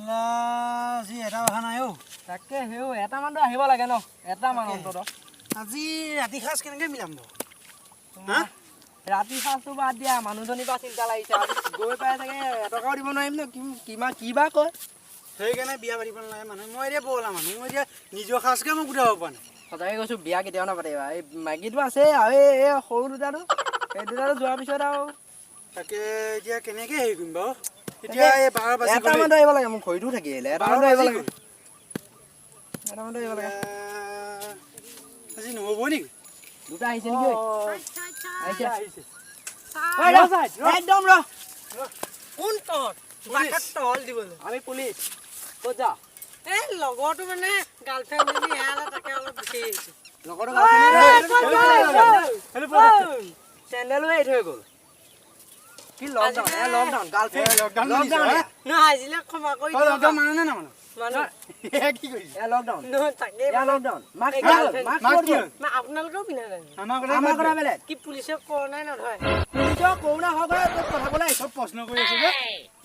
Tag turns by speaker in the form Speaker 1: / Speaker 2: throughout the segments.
Speaker 1: আজি এটা অহা নাই অ'
Speaker 2: তাকে হেও এটা মানুহ আহিব লাগে ন এটা মানুহ অন্তত
Speaker 1: আজি ৰাতি সাজ কেনেকৈ মিলাম বাৰু হা
Speaker 2: ৰাতি সাজটো বাদ দিয়া মানুহজনীৰ পৰা চিন্তা লাগিছে গৈ পাই চাগে এটকাও দিব নোৱাৰিম ন কিমান কিবা কয়
Speaker 1: সেইকাৰণে বিয়া পাতিব নালাগে মানুহ মই এতিয়া বলা মানুহ মই এতিয়া নিজৰ সাজকে মই গোটাব পৰা নাই
Speaker 2: সঁচাকৈ কৈছোঁ বিয়া কেতিয়াও নাপাতিবা এই মাইকীটো আছে আৰু এই সৰু দুটাটো এই দুটাটো যোৱাৰ পিছত আৰু
Speaker 1: তাকে এতিয়া কেনেকৈ হেৰি কৰিম বাৰু এতিয়া এই 12 বাজি
Speaker 2: এটা মানুহ আহিব লাগে মোৰ খৰিটো থাকি আহিলে এটা মানুহ আহিব লাগে এটা মানুহ আহিব লাগে
Speaker 1: আজি নহ'ব নেকি
Speaker 2: দুটা আহিছে নেকি আহিছে
Speaker 1: আহিছে
Speaker 2: একদম ৰ
Speaker 3: কোন তহঁত বাকাত তহল দিবলৈ
Speaker 2: আমি পুলিচ ক'ত যা
Speaker 3: এই লগৰটো মানে গাৰ্লফ্ৰেণ্ড যদি এয়ালে তাকে অলপ বিচাৰি আহিছোঁ
Speaker 2: লগৰটো চেণ্ডেলো এৰি থৈ গ'ল কি লকডাউন লকডাউন গাৰ্লফ্ৰেণ্ড
Speaker 1: লকডাউন
Speaker 3: নহয় আজিলে ক্ষমা কৰি দিয়ক
Speaker 1: লকডাউন মানে নে নামানো
Speaker 3: মানুহ
Speaker 1: কি কৰিছে
Speaker 2: লকডাউন
Speaker 3: নহয় তাকে
Speaker 2: লকডাউন
Speaker 3: আপোনালোকেও পিন্ধা নাই
Speaker 1: আমাৰ
Speaker 2: কথা বেলেগ
Speaker 3: কি পুলিচে কৰোণাই নধৰে
Speaker 2: পুলিচৰ কৰোণা হওক কথা ক'লে
Speaker 1: চব প্ৰশ্ন কৰি আছে যে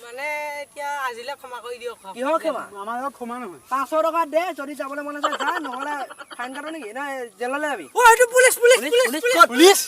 Speaker 3: মানে এতিয়া আজিলে ক্ষমা কৰি দিয়ক
Speaker 2: কিহৰ ক্ষমা
Speaker 1: আমাৰ লগত ক্ষমা নহয়
Speaker 2: 500 টকা দে যদি যাবলৈ মন আছে যা নহ'লে ফাইন কাটো নেকি না জেললৈ যাবি
Speaker 3: অ এইটো পুলিচ পুলিচ
Speaker 2: পুলিচ